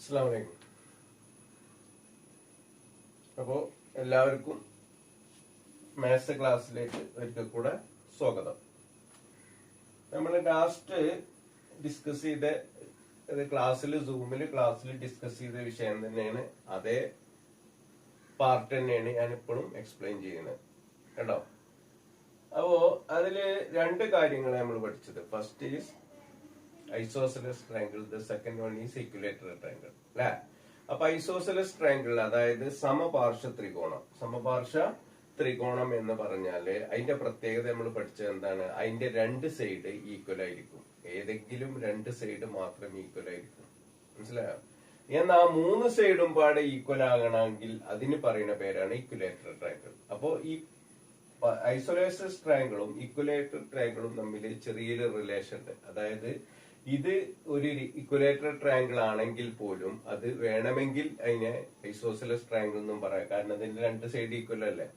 അസ്സലാമു അലൈക്കും. അപ്പോൾ എല്ലാവർക്കും മാത്സ് ക്ലാസ്സിലേക്ക് ഒരിക്കൽ കൂടെ സ്വാഗതം. നമ്മൾ ലാസ്റ്റ് ഡിസ്കസ് ചെയ്ത ക്ലാസ്സിൽ ഡിസ്കസ് ചെയ്ത വിഷയം തന്നെയാണ്, അതേ പാർട്ട് തന്നെയാണ് ഞാൻ ഇപ്പോഴും എക്സ്പ്ലെയിൻ ചെയ്യുന്നത് കേട്ടോ. അപ്പോ അതില് രണ്ട് കാര്യങ്ങളാണ് നമ്മൾ പഠിച്ചത്. First is isosceles triangle, the second one is equilateral triangle അല്ലെ. അപ്പൊ ഐസോസെലസ് ട്രയാങ്കിൾ അതായത് സമപാർശ്വ ത്രികോണം എന്ന് പറഞ്ഞാല് അതിന്റെ പ്രത്യേകത നമ്മൾ പഠിച്ചത് എന്താണ്? അതിന്റെ രണ്ട് സൈഡ് ഈക്വൽ ആയിരിക്കും. ഏതെങ്കിലും രണ്ട് സൈഡ് മാത്രം ഈക്വൽ ആയിരിക്കും. മനസ്സിലായോ? എന്നാൽ ആ മൂന്ന് സൈഡും പാടെ ഈക്വൽ ആകണമെങ്കിൽ അതിന് പറയുന്ന പേരാണ് ഇക്വിലേറ്ററൽ ട്രയാങ്കിൾ. അപ്പോ ഈ ഐസോലേറ്റഡ് ട്രയാങ്കിളും ഇക്വിലേറ്ററൽ ട്രയാങ്കിളും തമ്മിൽ ചെറിയൊരു റിലേഷൻ ഉണ്ട്. അതായത് ഇത് ഒരു ഇക്വിലേറ്ററൽ ട്രയാങ്കിൾ ആണെങ്കിൽ പോലും അത് വേണമെങ്കിൽ അതിനെ ഐസോസെലസ് ട്രയാങ്കിൾ എന്നും പറയാം. കാരണം അതിന്റെ രണ്ട് സൈഡ് ഈക്വൽ അല്ലേ?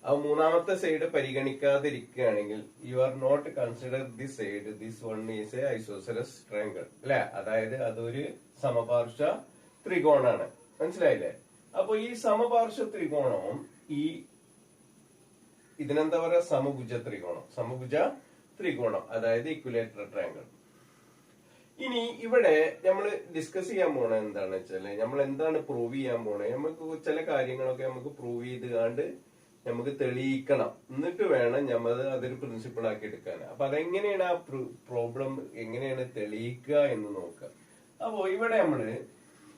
ആ മൂന്നാമത്തെ സൈഡ് പരിഗണിക്കാതിരിക്കുകയാണെങ്കിൽ you are not consider this side, this one is a isosceles triangle അല്ലെ. അതായത് അതൊരു സമപാർശ്വ ത്രികോണാണ്. മനസ്സിലായില്ലേ? അപ്പൊ ഈ സമപാർശ്വ ത്രികോണവും ഇതിനെന്താ പറയാ? സമഭുജ ത്രികോണം അതായത് ഇക്വിലേറ്ററൽ ട്രയാങ്കിൾ. ഇനി ഇവിടെ നമ്മൾ ഡിസ്കസ് ചെയ്യാൻ പോണത് എന്താണെന്ന് വെച്ചാല് നമ്മൾ എന്താണ് പ്രൂവ് ചെയ്യാൻ പോണേ? നമുക്ക് ചില കാര്യങ്ങളൊക്കെ നമുക്ക് പ്രൂവ് ചെയ്ത് നമുക്ക് തെളിയിക്കണം. എന്നിട്ട് വേണം നമ്മൾ അതൊരു പ്രിൻസിപ്പിൾ ആക്കി എടുക്കാൻ. അപ്പൊ അതെങ്ങനെയാണ് ആ പ്രോബ്ലം എങ്ങനെയാണ് തെളിയിക്കുക എന്ന് നോക്കുക. അപ്പോ ഇവിടെ നമ്മള്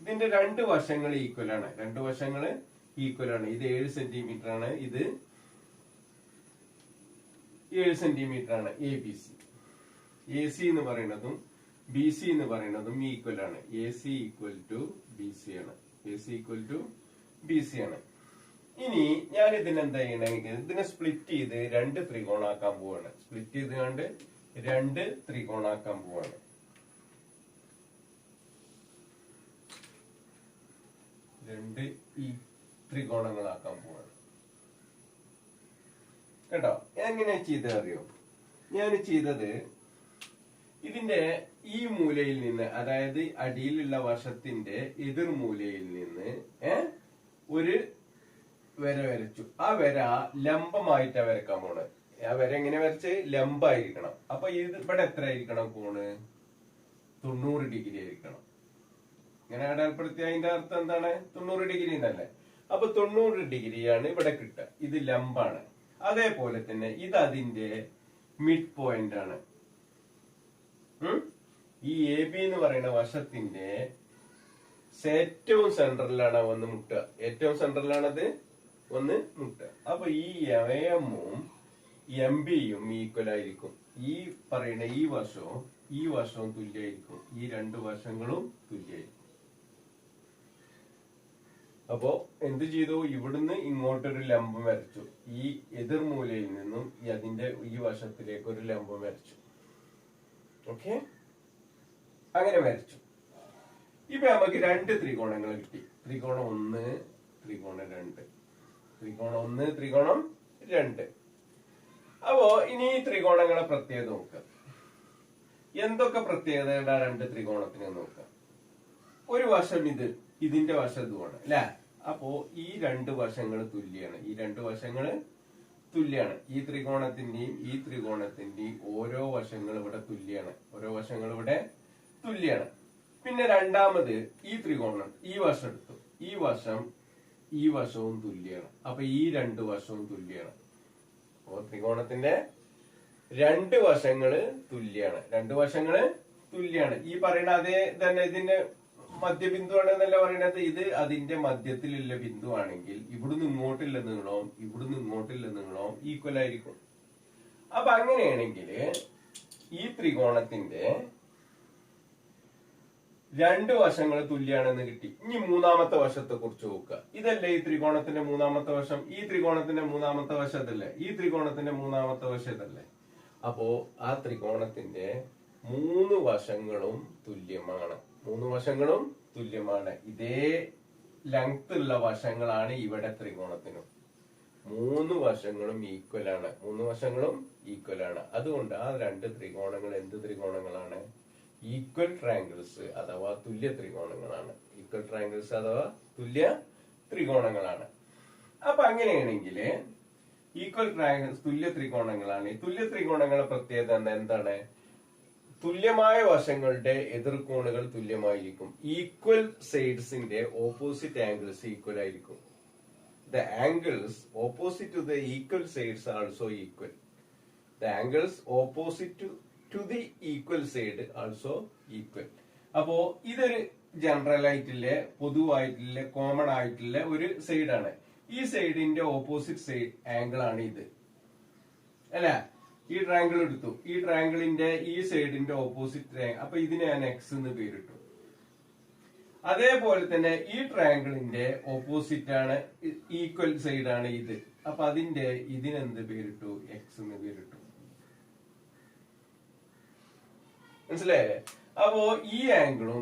ഇതിന്റെ രണ്ട് വശങ്ങൾ ഈക്വൽ ആണ്. ഇത് 7 സെന്റിമീറ്റർ ആണ്, ഇത് 7 സെന്റിമീറ്റർ ആണ്. AC എന്ന് പറയുന്നതും BC എന്ന് പറയുന്നതും ഈക്വൽ ആണ്. AC ഈക്വൽ ടു BC ആണ്. ഇനി ഞാൻ ഇതിനെന്താ ചെയ്യണമെങ്കിൽ ഇതിനെ സ്പ്ലിറ്റ് ചെയ്ത് രണ്ട് ത്രികോണാക്കാൻ പോവാണ്. രണ്ട് ഈ ത്രികോണങ്ങളാക്കാൻ പോവാണ് കേട്ടോ. എങ്ങനെ ചെയ്തത് അറിയോ? ഞാൻ ചെയ്തത് ഇതിന്റെ ഈ മൂലയിൽ നിന്ന്, അതായത് അടിയിലുള്ള വശത്തിന്റെ എതിർമൂലയിൽ നിന്ന് ഒരു വര വരച്ചു. ആ വര ലംബമായിട്ടാ വരക്കാൻ പോണ്. ആ വര എങ്ങനെ വരച്ച്? ലംബായിരിക്കണം. അപ്പൊ ഇത് ഇവിടെ എത്ര ആയിരിക്കണം? കോണ് 90 ഡിഗ്രി ആയിരിക്കണം. ഇങ്ങനെ അടയാളപ്പെടുത്തിയ അതിന്റെ അർത്ഥം എന്താണ്? 90 ഡിഗ്രി എന്നല്ലേ. അപ്പൊ 90 ഡിഗ്രിയാണ് ഇവിടെ കിട്ടുക. ഇത് ലംബാണ്. അതേപോലെ തന്നെ ഇത് അതിന്റെ മിഡ് പോയിന്റ് ആണ്. ഈ AB എന്ന് പറയുന്ന വശത്തിന്റെ ഏറ്റവും സെൻട്രലിലാണ് അത് വന്ന് മുട്ടുക. അപ്പൊ ഈ AM-ഉം MB-യും ഈക്വൽ ആയിരിക്കും. ഈ പറയുന്ന ഈ വശവും തുല്യമായിരിക്കും. ഈ രണ്ട് വശങ്ങളും തുല്യമായിരിക്കും. അപ്പോ എന്ത് ചെയ്തു? ഇവിടുന്ന് ഇങ്ങോട്ടൊരു ലംബം വരച്ചു. ഈ എതിർമൂലയിൽ നിന്നും അതിന്റെ ഈ വശത്തിലേക്ക് ഒരു ലംബം വരച്ചു. ഓക്കെ, അങ്ങനെ വരച്ചു. ഇപ്പൊ നമുക്ക് രണ്ട് ത്രികോണങ്ങൾ കിട്ടി. ത്രികോണം 1, ത്രികോണം 2. അപ്പോ ഇനി ഈ ത്രികോണങ്ങളെ പ്രത്യേകത നോക്കുക. എന്തൊക്കെ പ്രത്യേകതകളുടെ രണ്ട് ത്രികോണത്തിന് നോക്കുക. ഒരു വശം ഇതിന്റെ വശം ഇതുമാണ് അല്ലെ. അപ്പോ ഈ രണ്ട് വശങ്ങൾ തുല്യാണ്. ഈ ത്രികോണത്തിന്റെയും ഓരോ വശങ്ങൾ ഇവിടെ തുല്യാണ്. പിന്നെ രണ്ടാമത് ഈ ത്രികോണം ഈ വശം എടുത്തു. ഈ വശവും തുല്യാണ്. അപ്പൊ ഈ രണ്ട് വശവും തുല്യാണ്. അപ്പോ ത്രികോണത്തിന്റെ രണ്ട് വശങ്ങള് തുല്യാണ്. ഈ പറയുന്ന അതേ തന്നെ ഇതിന്റെ മധ്യബിന്ദു ആണെന്നല്ല പറയുന്നത്. ഇത് അതിന്റെ മധ്യത്തിലുള്ള ബിന്ദു ആണെങ്കിൽ ഇവിടുന്ന് ഇങ്ങോട്ടുള്ള നീളവും ഈക്വൽ ആയിരിക്കും. അപ്പൊ അങ്ങനെയാണെങ്കിൽ ഈ ത്രികോണത്തിന്റെ രണ്ട് വശങ്ങൾ തുല്യാണെന്ന് കിട്ടി. ഇനി മൂന്നാമത്തെ വശത്തെ കുറിച്ച് നോക്കുക. ഇതല്ലേ ഈ ത്രികോണത്തിന്റെ മൂന്നാമത്തെ വശം? ഈ ത്രികോണത്തിന്റെ മൂന്നാമത്തെ വശം ഇതല്ലേ? അപ്പോ ആ ത്രികോണത്തിന്റെ മൂന്ന് വശങ്ങളും തുല്യമാണ്. ഇതേ ലെങ്ത് ഉള്ള വശങ്ങളാണ് ഇവിടെ ത്രികോണത്തിനും. മൂന്ന് വശങ്ങളും ഈക്വൽ ആണ്. അതുകൊണ്ട് ആ രണ്ട് ത്രികോണങ്ങൾ എന്ത് ത്രികോണങ്ങളാണ്? ഈക്വൽ ട്രയാങ്കിൾസ് അഥവാ തുല്യ ത്രികോണങ്ങളാണ്. ഈക്വൽ ട്രയാങ്കിൾസ് അഥവാ തുല്യ ത്രികോണങ്ങളാണ്. അപ്പൊ അങ്ങനെയാണെങ്കിൽ ഈക്വൽ ട്രയാങ്കിൾസ് തുല്യ ത്രികോണങ്ങളാണ്. ഈ തുല്യ ത്രികോണങ്ങളുടെ പ്രത്യേകത എന്താണ്? തുല്യമായ വശങ്ങളുടെ എതിർകോണുകൾ തുല്യമായിരിക്കും. ഈക്വൽ സൈഡ്സിന്റെ ഓപ്പോസിറ്റ് ആംഗിൾസ് ഈക്വൽ ആയിരിക്കും. The angles opposite to the equal sides are also equal. The angles opposite to the equal side also equal. അപ്പോ ഇതൊരു ജനറൽ ആയിട്ടുള്ള പൊതുവായിട്ടുള്ള കോമൺ ആയിട്ടുള്ള ഒരു സൈഡാണ്. ഈ സൈഡിന്റെ ഓപ്പോസിറ്റ് സൈഡ് ആംഗിൾ ആണ് ഇത്, അല്ല? ഈ ട്രയാങ്കിൾ എടുത്തു. ഈ ട്രയാങ്കിളിന്റെ ഈ സൈഡിന്റെ ഓപ്പോസിറ്റ്, അപ്പൊ ഇതിന് ഞാൻ എക്സ് എന്ന് പേരിട്ടു. അതേപോലെ തന്നെ ഈ ട്രയാങ്കിളിന്റെ ഓപ്പോസിറ്റ് ആണ്, ഈക്വൽ സൈഡ് ആണ് ഇത്. അപ്പൊ ഇതിനെന്ത് പേരിട്ടു? എക്സ് എന്ന് പേരിട്ടു. മനസ്സിലായേ? അപ്പോ ഈ ആംഗിളും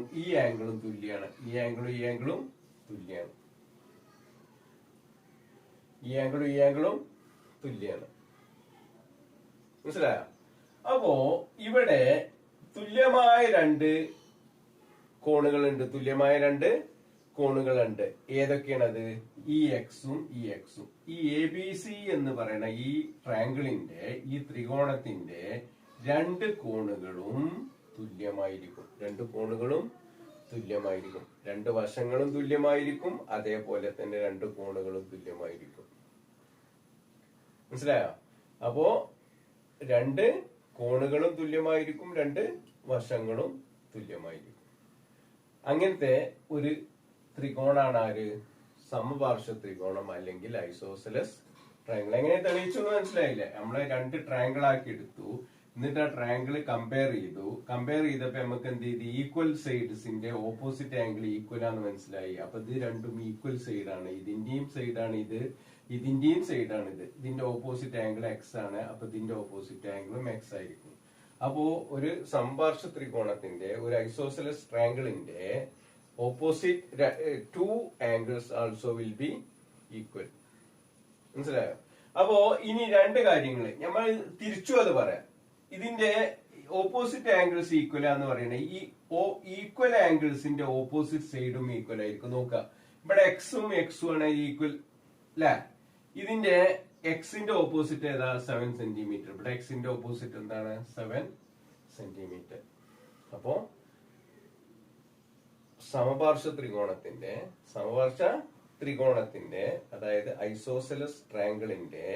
തുല്യാണ്. ഈ ആംഗിളും തുല്യാണ്. ഈ ആംഗിളും തുല്യാണ്. മനസ്സിലായോ? അപ്പോ ഇവിടെ തുല്യമായ രണ്ട് കോണുകളുണ്ട്. ഏതൊക്കെയാണത്? ഈ എക്സും ഈ എക്സും. ഈ എ ബി സി എന്ന് പറയുന്ന ഈ ട്രയാങ്കിളിന്റെ, ഈ ത്രികോണത്തിന്റെ രണ്ട് കോണുകളും തുല്യമായിരിക്കും. രണ്ട് വശങ്ങളും തുല്യമായിരിക്കും. അതേപോലെ തന്നെ രണ്ട് കോണുകളും തുല്യമായിരിക്കും. മനസ്സിലായോ? അപ്പോ രണ്ട് കോണുകളും തുല്യമായിരിക്കും, രണ്ട് വശങ്ങളും തുല്യമായിരിക്കും. അങ്ങനത്തെ ഒരു ത്രികോണാണ് ആര്? സമപാർശ്വ ത്രികോണം അല്ലെങ്കിൽ ഐസോസെലസ് ട്രയാങ്കിൾ. എങ്ങനെ തെളിയിച്ചു എന്ന് മനസ്സിലായില്ലേ? നമ്മളെ രണ്ട് ട്രയാങ്കിൾ ആക്കി എടുത്തു. എന്നിട്ട് ആ ട്രയാങ്കിൾ കമ്പയർ ചെയ്തപ്പോ നമുക്ക് എന്ത് ചെയ്ത്? ഈക്വൽ സൈഡ്സിന്റെ ഓപ്പോസിറ്റ് ആംഗിൾ ഈക്വൽ ആണെന്ന് മനസ്സിലായി. അപ്പൊ ഇത് രണ്ടും ഈക്വൽ സൈഡാണ്. ഇതിന്റെയും സൈഡാണ് ഇത്, ഇതിന്റെയും സൈഡാണ് ഇത്. ഇതിന്റെ ഓപ്പോസിറ്റ് ആംഗിൾ എക്സ് ആണ്. അപ്പൊ ഇതിന്റെ ഓപ്പോസിറ്റ് ആംഗിളും എക്സ് ആയിരിക്കും. അപ്പോ ഒരു സമപാർശ്വ ത്രികോണത്തിന്റെ, ഒരു ഐസോസെലസ് ട്രയാങ്കിളിന്റെ opposite two angles also will be equal. മനസ്സിലായോ? അപ്പോ ഇനി രണ്ട് കാര്യങ്ങൾ നമ്മൾ തിരിച്ചു അത് പറയാം. ഇതിന്റെ ഓപ്പോസിറ്റ് ആംഗിൾസ് ഈക്വൽ എന്ന് പറയുന്നത് ഈ ഈക്വൽ ആംഗിൾസിന്റെ ഓപ്പോസിറ്റ് സൈഡും ഈക്വൽ ആയിരിക്കും. നോക്കുക, ഇവിടെ എക്സും ആണ് ഈക്വൽ, അല്ലെ? ഇതിന്റെ എക്സിന്റെ ഓപ്പോസിറ്റ് ഏതാ? 7 സെന്റിമീറ്റർ. ഇവിടെ എക്സിന്റെ ഓപ്പോസിറ്റ് എന്താണ്? 7 സെന്റിമീറ്റർ. അപ്പോ സമപാർശ്വ ത്രികോണത്തിന്റെ അതായത് ഐസോസെലസ് ട്രയാങ്കിളിന്റെ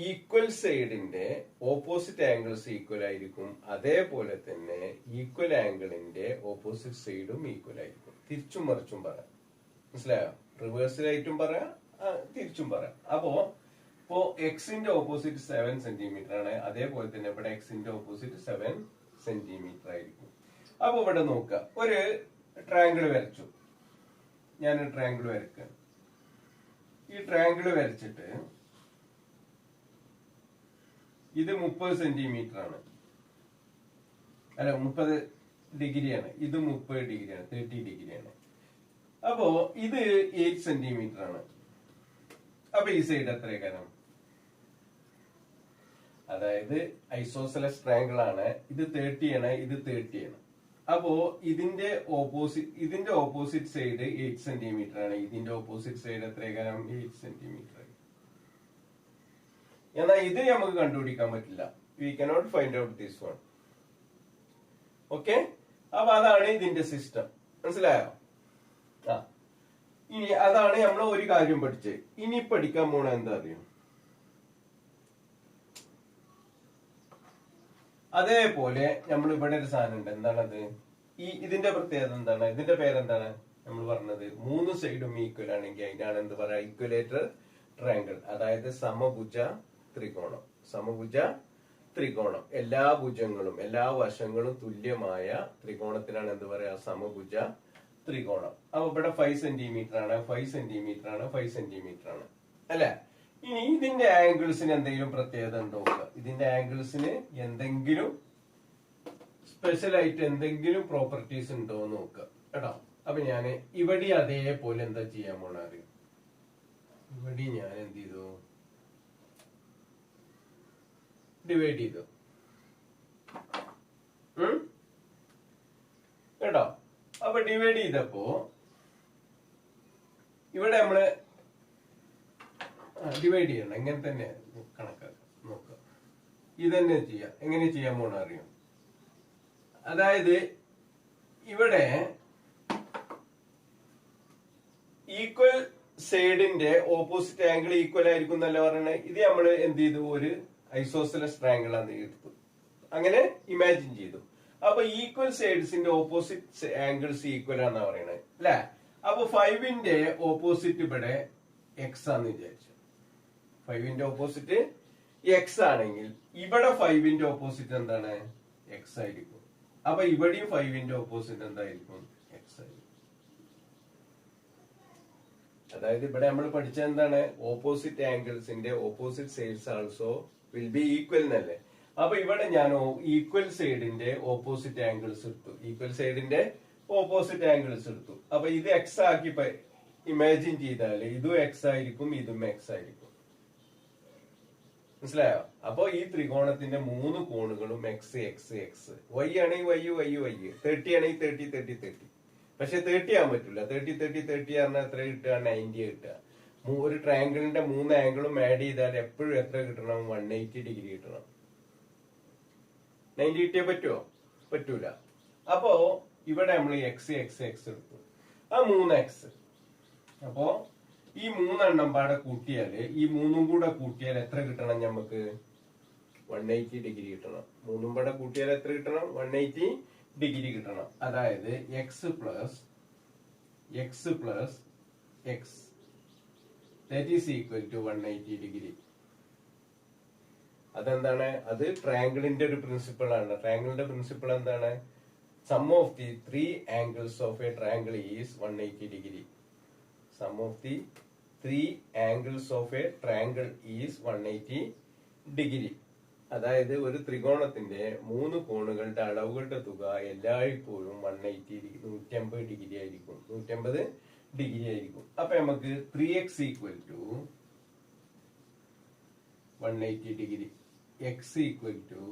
ഈക്വൽ സൈഡിന്റെ ഓപ്പോസിറ്റ് ആംഗിൾസ് ഈക്വൽ ആയിരിക്കും. അതേപോലെ തന്നെ ഈക്വൽ ആംഗിളിന്റെ ഓപ്പോസിറ്റ് സൈഡും ഈക്വൽ ആയിരിക്കും. തിരിച്ചും മറിച്ചും പറയാം. മനസ്സിലായോ? റിവേഴ്സിലായിട്ടും പറയാം, തിരിച്ചും പറയാം. അപ്പോ എക്സിന്റെ ഓപ്പോസിറ്റ് 7 സെന്റിമീറ്റർ ആണ്. അതേപോലെ തന്നെ ഇവിടെ എക്സിന്റെ ഓപ്പോസിറ്റ് 7 സെന്റിമീറ്റർ ആയിരിക്കും. അപ്പൊ ഇവിടെ നോക്കുക, ഒരു ട്രയാങ്കിൾ വരച്ചു. ഞാനൊരു ട്രയാങ്കിൾ വരയ്ക്കാം. ഈ ട്രയാങ്കിൾ വരച്ചിട്ട് ഇത് 30 സെന്റിമീറ്റർ ആണ്, അല്ല 30 ഡിഗ്രിയാണ്. ഇത് 30 ഡിഗ്രിയാണ്, 30 ഡിഗ്രിയാണ്. അപ്പോ ഇത് 8 സെന്റിമീറ്റർ ആണ്. അപ്പൊ ഈ സൈഡ് എത്രയാണ്? അതായത് ഐസോസെലസ് ട്രയാങ്കിൾ ആണ്. ഇത് 30 ആണ്, ഇത് 30 ആണ്. അപ്പോ ഇതിന്റെ ഓപ്പോസിറ്റ് സൈഡ് 8 സെന്റിമീറ്റർ ആണ്. ഇതിന്റെ ഓപ്പോസിറ്റ് സൈഡ് എത്രയാണ്? 8 സെന്റിമീറ്റർ. എന്നാൽ ഇത് നമുക്ക് കണ്ടുപിടിക്കാൻ പറ്റില്ല. We cannot find out this one. Okay, അപ്പൊ അതാണ് ഇതിന്റെ സിസ്റ്റം. മനസ്സിലായോ? ഇനി അതാണ് നമ്മൾ ഒരു കാര്യം പഠിച്ചത്. ഇനി പഠിക്കാൻ പോണ എന്താ അറിയോ? അതേപോലെ നമ്മൾ ഇവിടെ ഒരു സാധനം ഉണ്ട്. എന്താണത്? ഇതിന്റെ പ്രത്യേകത എന്താണ്? ഇതിന്റെ പേരെന്താണ്? നമ്മൾ പറഞ്ഞത് 3 സൈഡും ഈക്വൽ ആണെങ്കിൽ അതിനാണ് എന്ത് പറയാ? Equilateral triangle. അതായത് സമഭുജ ത്രികോണം. എല്ലാ ഭുജങ്ങളും എല്ലാ വശങ്ങളും തുല്യമായ ത്രികോണത്തിനാണ് എന്ത് പറയാ? സമഭുജ ത്രികോണം. അപ്പൊ ഇവിടെ 5 സെന്റിമീറ്റർ ആണ്, 5 സെന്റിമീറ്റർ ആണ്, 5 സെന്റിമീറ്റർ ആണ്, അല്ലെ? ഇനി ഇതിന്റെ ആംഗിൾസിന് എന്തെങ്കിലും പ്രത്യേകത ഉണ്ടോ? ഇതിന്റെ ആംഗിൾസിന് എന്തെങ്കിലും സ്പെഷ്യൽ ആയിട്ട് എന്തെങ്കിലും പ്രോപ്പർട്ടീസ് ഉണ്ടോ എന്ന് നോക്കുക കേട്ടോ. അപ്പൊ ഞാന് ഇവിടെ അതേപോലെ എന്താ ചെയ്യാൻ പോണ അറിയും? ഇവിടെ ഞാൻ എന്ത് ചെയ്തു? ഡിവൈഡ് ചെയ്തു. അപ്പൊ ഡിവൈഡ് ചെയ്തപ്പോ ഇവിടെ നമ്മള് ഡിവൈഡ് ചെയ്യണം. ഇങ്ങനെ തന്നെ കണക്കാക്കാം. നോക്കുക, ഇതന്നെ ചെയ്യാം. എങ്ങനെ ചെയ്യാൻ പോണ അറിയാം. അതായത് ഇവിടെ ഈക്വൽ സൈഡിന്റെ ഓപ്പോസിറ്റ് ആംഗിൾ ഈക്വൽ ആയിരിക്കും എന്നല്ല പറയണത്. ഇത് നമ്മൾ എന്ത് ചെയ്തു, ഒരു ഐസോസെലസ് ട്രയാംഗിൾ ആണ് എടുത്തു, അങ്ങനെ ഇമാജിൻ ചെയ്തു. അപ്പൊ ഈക്വൽ സൈഡ്സിന്റെ ഓപ്പോസിറ്റ് ആംഗിൾസ് ഈക്വൽ ആണെന്നാ പറയണത് അല്ലെ. അപ്പൊ 5ന്റെ ഓപ്പോസിറ്റ് ഇവിടെ എക്സ് ആന്ന് വിചാരിച്ചു. 5ന്റെ ഓപ്പോസിറ്റ് എക്സ് ആണെങ്കിൽ ഇവിടെ 5ന്റെ ഓപ്പോസിറ്റ് എന്താണ്, എക്സ് ആയിരിക്കും. അപ്പൊ ഇവിടെയും 5ന്റെ ഓപ്പോസിറ്റ് എന്തായിരിക്കും, എക്സ് ആയിരിക്കും. അതായത് ഇവിടെ നമ്മൾ പഠിച്ചത് എന്താണ്, ഓപ്പോസിറ്റ് ആംഗിൾസിന്റെ opposite sides also will be equal എന്നല്ലേ. അപ്പൊ ഇവിടെ ഞാൻ ഈക്വൽ സൈഡിന്റെ ഓപ്പോസിറ്റ് ആംഗിൾസ് എടുത്തു. ഈക്വൽ സൈഡിന്റെ ഓപ്പോസിറ്റ് ആംഗിൾസ് എടുത്തു. അപ്പൊ ഇത് എക്സ് ആക്കി ഇമാജിൻ ചെയ്താൽ ഇതും എക്സ് ആയിരിക്കും, ഇതും എക്സ് ആയിരിക്കും. മനസ്സിലായോ? അപ്പൊ ഈ ത്രികോണത്തിന്റെ 3 കോണുകളും എക്സ് എക്സ് എക്സ്. വൈ ആണെങ്കിൽ വൈ വൈ വൈ, 30 ആണെങ്കിൽ 30 30 30. പക്ഷെ 30 ആവാൻ പറ്റില്ല. 30 30 30 പറഞ്ഞാൽ എത്ര കിട്ടുക, 90 കിട്ടുക. ഒരു ട്രയാങ്കിളിന്റെ 3 ആംഗിളും ആഡ് ചെയ്താൽ എപ്പോഴും എത്ര കിട്ടണം, 180 ഡിഗ്രി കിട്ടണം. 90 കിട്ടിയേ പറ്റുമോ? പറ്റൂല. അപ്പോ ഇവിടെ നമ്മൾ എക്സ് എക്സ് എക്സ് എടുത്തു, ആ 3x. അപ്പോ ഈ 3 എണ്ണം പാടെ കൂട്ടിയാല്, ഈ 3ഉം കൂടെ കൂട്ടിയാൽ എത്ര കിട്ടണം നമുക്ക്, 180 ഡിഗ്രി കിട്ടണം. 3ഉം പാടെ കൂട്ടിയാൽ എത്ര കിട്ടണം, 180 ഡിഗ്രി കിട്ടണം. അതായത് x plus x that is equal to 180 degree. അതെന്താണ്, അത് ട്രയാങ്കിളിന്റെ ഒരു പ്രിൻസിപ്പിൾ ആണ്. ട്രയാങ്കിളിന്റെ പ്രിൻസിപ്പിൾ എന്താണ്, sum of the 3 angles of a triangle is 180 degree. Sum of the 3 angles of a triangle is 180 degree. അതായത് ഒരു ത്രികോണത്തിന്റെ 3 കോണുകളുടെ അളവുകളുടെ തുക എല്ലായ്പ്പോഴും 180 ഡിഗ്രി ആയിരിക്കും. 180 ഡിഗ്രി ആയിരിക്കും. അപ്പൊ നമുക്ക് 3x equal to 180 degree, x equal to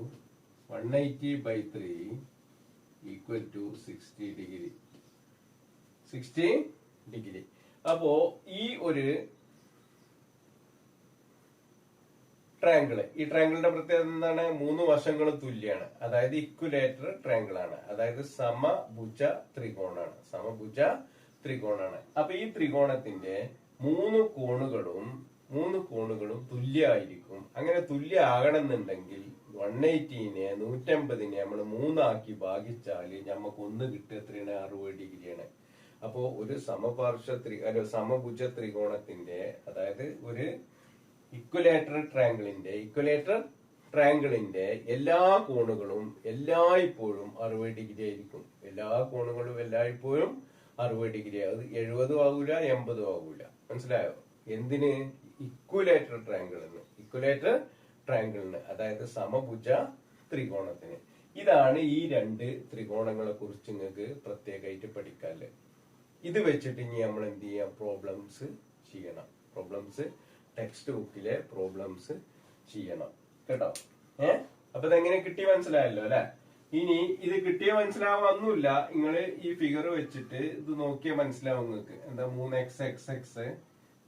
180/3 equal to 60 degree. 60 degree. അപ്പോ ഈ ഒരു ട്രയാങ്കിള്, ഈ ട്രയാങ്കിളിന്റെ പ്രത്യേകത എന്താണ്, 3 വശങ്ങളും തുല്യാണ്. അതായത് ഇക്വലേറ്റർ ട്രയാങ്കിൾ ആണ്. അതായത് സമഭുജ ത്രികോണാണ്. സമഭുജ ത്രികോണാണ്. അപ്പൊ ഈ ത്രികോണത്തിന്റെ 3 കോണുകളും തുല്യമായിരിക്കും. അങ്ങനെ തുല്യ ആകണമെന്നുണ്ടെങ്കിൽ 180നെ 180നെ നമ്മൾ 3 ആക്കി ഭാഗിച്ചാല് നമുക്ക് ഒന്ന് കിട്ടുക എത്രയാണ്, 60 ഡിഗ്രിയാണ്. അപ്പോ ഒരു സമഭുജ ത്രികോണത്തിന്റെ, അതായത് ഒരു ഇക്വലേറ്റർ ട്രയാങ്കിളിന്റെ എല്ലാ കോണുകളും എല്ലായ്പ്പോഴും 60 ഡിഗ്രി ആയിരിക്കും. എല്ലാ കോണുകളും എല്ലായ്പ്പോഴും 60 ഡിഗ്രി. അത് 70 ആകൂല, 80 ആകൂല. മനസ്സിലായോ? എന്തിന്? ഇക്വലേറ്റർ ട്രയാങ്കിളിന്, അതായത് സമഭുജ ത്രികോണത്തിന്. ഇതാണ് ഈ 2 ത്രികോണങ്ങളെ കുറിച്ച് നിങ്ങൾക്ക് പ്രത്യേകമായിട്ട് പഠിക്കാല്ലേ. ഇത് വെച്ചിട്ട് ഇനി നമ്മൾ എന്ത് ചെയ്യാം, പ്രോബ്ലംസ് ചെയ്യണം. ടെക്സ്റ്റ് ബുക്കിലെ പ്രോബ്ലംസ് ചെയ്യണം കേട്ടോ. അപ്പൊ ഇതെങ്ങനെ കിട്ടി മനസ്സിലായല്ലോ അല്ലെ. ഇനി ഇത് കിട്ടിയ മനസ്സിലാവാന്നൊന്നുമില്ല, നിങ്ങള് ഈ ഫിഗർ വെച്ചിട്ട് ഇത് നോക്കിയാൽ മനസ്സിലാവും നിങ്ങൾക്ക്. എന്താ 3x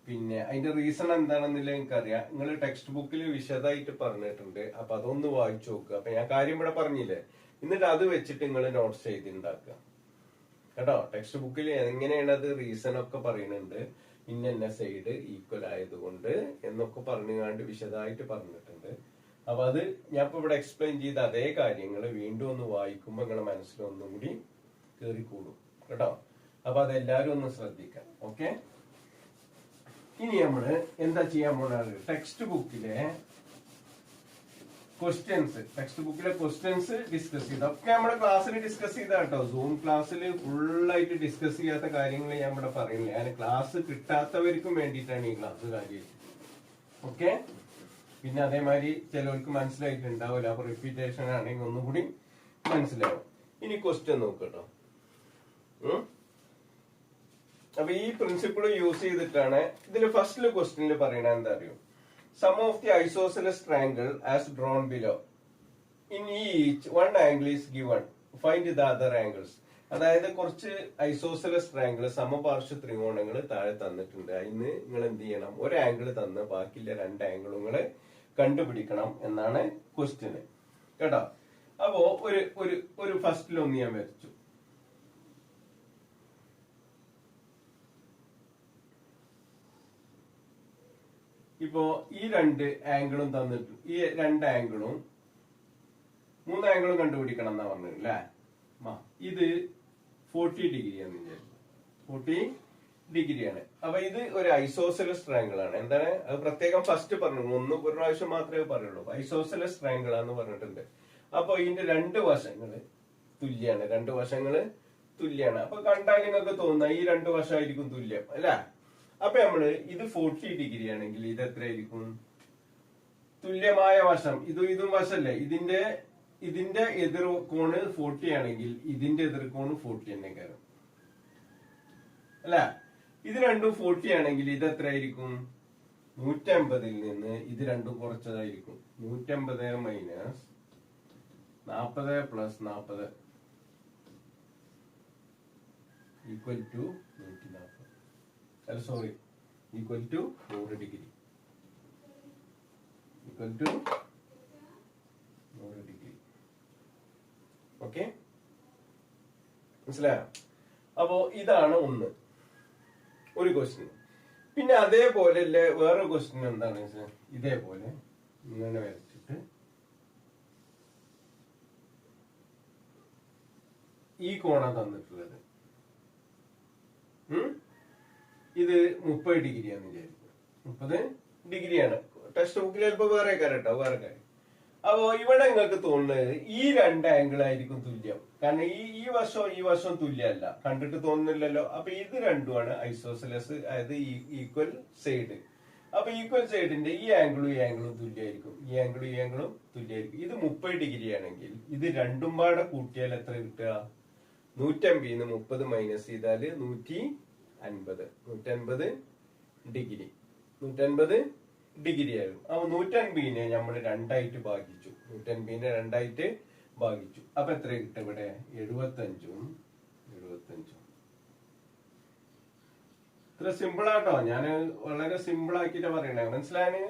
പിന്നെ അതിന്റെ റീസൺ എന്താണെന്നില്ല എനിക്കറിയാം. നിങ്ങൾ ടെക്സ്റ്റ് ബുക്കിൽ വിശദമായിട്ട് പറഞ്ഞിട്ടുണ്ട്. അപ്പൊ അതൊന്ന് വായിച്ചു നോക്കുക. അപ്പൊ ഞാൻ കാര്യം ഇവിടെ പറഞ്ഞില്ലേ, എന്നിട്ട് അത് വെച്ചിട്ട് നിങ്ങൾ നോട്ട്സ് ചെയ്തുണ്ടാക്കുക കേട്ടോ. ടെക്സ്റ്റ് ബുക്കിൽ എങ്ങനെയാണ് അത് റീസൺ ഒക്കെ പറയുന്നുണ്ട്. ഇന്ന സൈഡ് ഈക്വൽ ആയതുകൊണ്ട് എന്നൊക്കെ പറഞ്ഞുകൊണ്ട് വിശദമായിട്ട് പറഞ്ഞിട്ടുണ്ട്. അപ്പൊ അത് ഞാൻ ഇപ്പൊ ഇവിടെ എക്സ്പ്ലെയിൻ ചെയ്ത അതേ കാര്യങ്ങൾ വീണ്ടും ഒന്ന് വായിക്കുമ്പോ നിങ്ങളുടെ മനസ്സിലൊന്നും കൂടി കേറിക്കൂടും കേട്ടോ. അപ്പൊ അതെല്ലാരും ഒന്ന് ശ്രദ്ധിക്കാം. ഓക്കെ, ഇനി നമ്മള് എന്താ ചെയ്യാൻ പോണത്, ടെക്സ്റ്റ് ബുക്കിലെ ക്വസ്റ്റ്യൻസ് ഡിസ്കസ് ചെയ്ത് ഒക്കെ നമ്മുടെ ക്ലാസ്സിൽ ഡിസ്കസ് ചെയ്ത കേട്ടോ. സൂം ക്ലാസ്സിൽ ഫുള്ളായിട്ട് ഡിസ്കസ് ചെയ്യാത്ത കാര്യങ്ങൾ ഞാൻ ഇവിടെ പറയുന്നില്ല. ഞാൻ ക്ലാസ് കിട്ടാത്തവർക്കും വേണ്ടിയിട്ടാണ് ഈ ക്ലാസ് കാര്യം. ഓക്കെ, പിന്നെ അതേമാതിരി ചിലവർക്ക് മനസ്സിലായിട്ടുണ്ടാവില്ല. അപ്പൊ റിപ്പീറ്റേഷൻ ആണെങ്കിൽ ഒന്നും കൂടി മനസ്സിലാവും. ഇനി ക്വസ്റ്റ്യൻ നോക്കട്ടോ. അപ്പൊ ഈ പ്രിൻസിപ്പിൾ യൂസ് ചെയ്തിട്ടാണ് ഇതിൽ ഫസ്റ്റില് ക്വസ്റ്റ്യനിൽ പറയണത്. എന്താ അറിയോ, sum of the isosceles triangle as drawn below. In each one angle is given. Find the other angles. അതായത് കുറച്ച് ഐസോസെലസ് ട്രയാങ്കിൾ സമപാർശ്വ ത്രികോണങ്ങൾ താഴെ തന്നിട്ടുണ്ട്. അതിന് നിങ്ങൾ എന്ത് ചെയ്യണം, ഒരു ആംഗിൾ തന്ന് ബാക്കിയുള്ള രണ്ട് ആംഗിളുകൾ കണ്ടുപിടിക്കണം എന്നാണ് ക്വസ്റ്റ്യന് കേട്ടോ. അപ്പോ ഒരു ഒരു ഒരു ഫസ്റ്റിലൊന്ന് ഞാൻ വരച്ചു. ഇപ്പോ ഈ രണ്ട് ആംഗിളും തന്നിട്ട് ഈ രണ്ട് ആംഗിളും മൂന്ന് ആംഗിളും കണ്ടുപിടിക്കണം എന്നാ പറഞ്ഞത് അല്ലേ. ഇത് 40 ഡിഗ്രിയാണ് വിചാരിച്ചു. 40 ഡിഗ്രിയാണ്. അപ്പൊ ഇത് ഒരു ഐസോസെലസ് ട്രയാങ്കിൾ ആണ്. എന്താണ് അത് പ്രത്യേകം ഫസ്റ്റ് പറഞ്ഞു, ഒരു പ്രാവശ്യം മാത്രമേ പറയുള്ളൂ. ഐസോസെലസ് ട്രയാങ്കിൾ ആണെന്ന് പറഞ്ഞിട്ടുണ്ട്. അപ്പൊ ഇതിന്റെ രണ്ട് വശങ്ങള് തുല്യാണ്, രണ്ട് വശങ്ങള് തുല്യാണ്. അപ്പൊ കണ്ടാൽ നിങ്ങൾക്ക് തോന്നുന്ന ഈ രണ്ട് വശമായിരിക്കും തുല്യം അല്ല. അപ്പൊ നമ്മള് ഇത് 40 ഡിഗ്രി ആണെങ്കിൽ ഇത് എത്രയായിരിക്കും? തുല്യമായ വശം ഇതും വശല്ലേ. ഇതിന്റെ എതിർ കോണ് 40 ആണെങ്കിൽ ഇതിന്റെ എതിർ കോണ് 40 തന്നെ കയറും അല്ല. ഇത് രണ്ടും 40 ആണെങ്കിൽ ഇത് എത്രയായിരിക്കും? 150 നിന്ന് ഇത് രണ്ടും കുറച്ചതായിരിക്കും. 150 മൈനസ് 40 പ്ലസ് 40 ഈക്വൽ ടു 140. അല്ല sorry, equal to 100 degree. Equal to 100 degree. Okay, മനസ്സിലായോ? അപ്പോ ഇതാണ് ഒരു ക്വസ്റ്റ്യൻ. പിന്നെ അതേപോലെ വേറെ ക്വസ്റ്റ്യൻ എന്താണ് വെച്ചാൽ ഇതേപോലെ ഇങ്ങനെ വരച്ചിട്ട് ഈ കോണ തന്നിട്ടുള്ളത് ഇത് 30 ഡിഗ്രിയാന്ന് വിചാരിക്കും. 30 ഡിഗ്രിയാണ്. ടെക്സ്റ്റ് ബുക്കിൽ ചിലപ്പോൾ വേറെ കാര്യം വേറെ കാര്യം. അപ്പോ ഇവിടെ നിങ്ങൾക്ക് തോന്നുന്നത് ഈ രണ്ട് ആംഗിൾ ആയിരിക്കും തുല്യം. കാരണം ഈ വശവും തുല്യമല്ല, കണ്ടിട്ട് തോന്നുന്നില്ലല്ലോ. അപ്പൊ ഇത് രണ്ടുമാണ് ഐസോസെലസ്, അതായത് ഈക്വൽ സൈഡ്. അപ്പൊ ഈക്വൽ സൈഡിന്റെ ഈ ആംഗിളും തുല്യമായിരിക്കും, ഈ ആംഗിളും തുല്യമായിരിക്കും. ഇത് 30 ഡിഗ്രി ആണെങ്കിൽ ഇത് രണ്ടും പാടെ കൂട്ടിയാൽ എത്ര കിട്ടുക? 150 30 മൈനസ് ചെയ്താല് 150. 150 ഡിഗ്രി. 150 ഡിഗ്രി ആയിരുന്നു. അപ്പൊ 150നെ നമ്മൾ രണ്ടായിട്ട് ഭാഗിച്ചു. 150നെ രണ്ടായിട്ട് ഭാഗിച്ചു. അപ്പൊ എത്ര കിട്ടും ഇവിടെ? 75. ഇത്ര സിമ്പിൾ ആട്ടോ. ഞാൻ വളരെ സിമ്പിൾ ആക്കിട്ട് പറയണേ, മനസ്സിലായേ?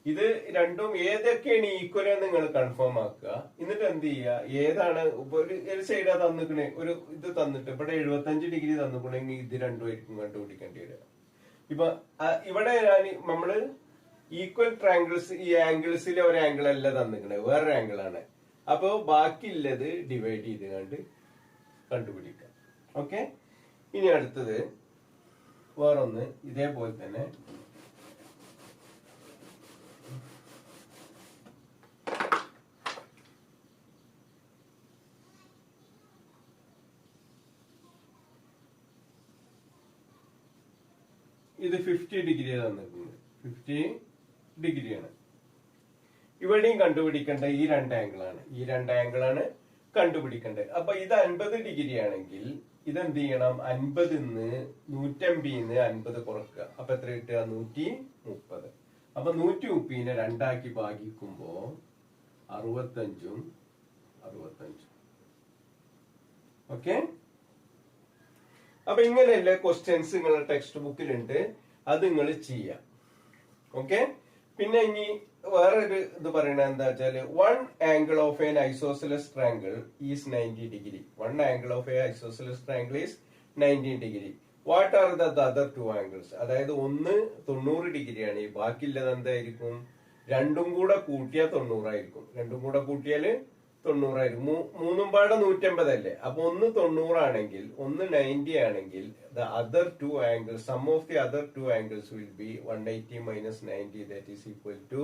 ഇത് രണ്ടും ഏതൊക്കെയാണ് ഈക്വൽ എന്ന് നിങ്ങൾ കൺഫേം ആക്കുക. എന്നിട്ട് എന്ത് ചെയ്യുക, ഏതാണ് ഒരു സൈഡാ തന്നിക്കണേ, ഒരു ഇത് തന്നിട്ട് ഇവിടെ 75 ഡിഗ്രി തന്നിക്കണെങ്കിൽ ഇത് രണ്ടുമായിരിക്കും കണ്ടുപിടിക്കേണ്ടി വരിക. ഇപ്പൊ ഇവിടെ നമ്മള് ഈക്വൽ ട്രയാങ്കിൾസ്, ഈ ആംഗിൾസിലെ ഒരു ആംഗിൾ അല്ല തന്നിക്കണേ, വേറൊരു ആംഗിൾ ആണ്. അപ്പൊ ബാക്കിയുള്ളത് ഡിവൈഡ് ചെയ്ത് കണ്ടുപിടിക്കാം. ഓക്കെ, ഇനി അടുത്തത് വേറൊന്ന് ഇതേപോലെ തന്നെ ഇത് 50 ഡിഗ്രി തന്നിട്ടുണ്ട്. 50 ഡിഗ്രിയാണ്. ഇവിടെയും കണ്ടുപിടിക്കേണ്ട ഈ രണ്ട് ആംഗിളാണ് കണ്ടുപിടിക്കേണ്ടത്. അപ്പൊ ഇത് 50 ഡിഗ്രി ആണെങ്കിൽ ഇതെന്ത് ചെയ്യണം? 50ന്ന് 150ന്ന് 50 കുറക്കുക. അപ്പൊ എത്ര കിട്ടുക? 130. അപ്പൊ 130നെ രണ്ടാക്കി ഭാഗിക്കുമ്പോ 65. ഓക്കെ, അപ്പൊ ഇങ്ങനെയല്ലേ ക്വസ്റ്റ്യൻസ് നിങ്ങളുടെ ടെക്സ്റ്റ് ബുക്കിലുണ്ട്. അത് നിങ്ങൾ ചെയ്യാം. ഓക്കെ, പിന്നെ ഇനി വേറൊരു ഇത് പറയണ എന്താ വെച്ചാല്, one angle of N isosceles triangle is 90 degree. One angle of A isosceles triangle is 90 degree. What are the other two angles? അതായത് ഒന്ന് 90 ഡിഗ്രിയാണ്, ഈ ബാക്കിയുള്ളത് എന്തായിരിക്കും? രണ്ടും കൂടെ കൂട്ടിയാൽ 90 ആയിരിക്കും. രണ്ടും കൂടെ കൂട്ടിയാല് 90 ആയിരിക്കും. മൂന്നും പാടെ 150 അല്ലേ. അപ്പൊ ഒന്ന് 90 ആണെങ്കിൽ ഒന്ന് 90 ആണെങ്കിൽ the other two angles, sum of the other two angles will be 180 minus 90 that is equal to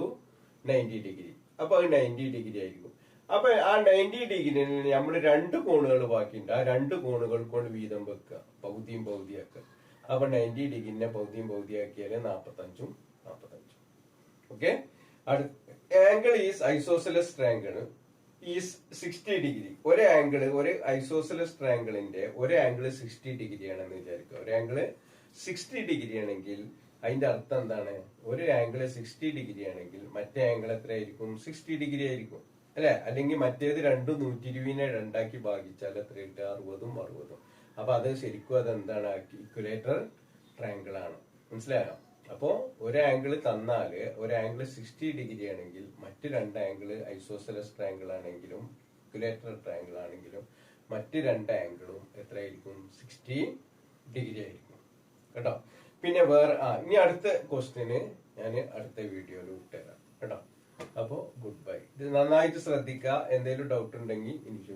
90 degree. അപ്പൊ അത് 90 ഡിഗ്രി ആയിരിക്കും. അപ്പൊ ആ 90 ഡിഗ്രിയിൽ നമ്മൾ രണ്ട് കോണുകൾ ബാക്കിയുണ്ട്. ആ രണ്ട് കോണുകൾ കൊണ്ട് വീതം വെക്കുക, പകുതിയും പകുതിയാക്കുക. അപ്പൊ 90 ഡിഗ്രിനെ പകുതിയാക്കിയാല് 45. Okay, angle is isosceles triangle is 60 degree. ഒരു ഐസോസെലസ് ട്രയാങ്കിളിന്റെ ഒരു ആംഗിൾ 60 ഡിഗ്രി ആണെന്ന് വിചാരിക്കുക. ഒരു ആംഗിള് 60 ഡിഗ്രി ആണെങ്കിൽ അതിന്റെ അർത്ഥം എന്താണ്? ഒരു ആംഗിൾ 60 ഡിഗ്രി ആണെങ്കിൽ മറ്റേ ആംഗിൾ എത്ര ആയിരിക്കും? 60 ഡിഗ്രി ആയിരിക്കും. അല്ലെ? അല്ലെങ്കിൽ മറ്റേത് രണ്ടും 120നെ രണ്ടാക്കി ഭാഗിച്ചാൽ എത്ര കിട്ടുക? 60ഉം 60ഉം. അപ്പൊ അത് ശരിക്കും അതെന്താണ്? ഇക്വലേറ്റർ ട്രയാങ്കിൾ ആണ്. മനസ്സിലായോ? അപ്പോ ഒരു ആംഗിൾ തന്നാല് ഒരു ആംഗിൾ 60 ഡിഗ്രി ആണെങ്കിൽ മറ്റ് രണ്ട് ആംഗിൾ ഐസോസെലസ് ട്രയാങ്കിൾ ആണെങ്കിലും ഇക്വലേറ്റർ ട്രയാങ്കിൾ ആണെങ്കിലും മറ്റ് രണ്ട് ആംഗിളും എത്രയായിരിക്കും? 60 ഡിഗ്രി ആയിരിക്കും കേട്ടോ. പിന്നെ വേറെ ഇനി അടുത്ത ക്വസ്റ്റ്യന് ഞാൻ അടുത്ത വീഡിയോയിൽ വിട്ടുതരാം കേട്ടോ. അപ്പോ ഗുഡ് ബൈ. ഇത് നന്നായിട്ട് ശ്രദ്ധിക്കുക. എന്തെങ്കിലും ഡൗട്ട് ഉണ്ടെങ്കിൽ എനിക്ക്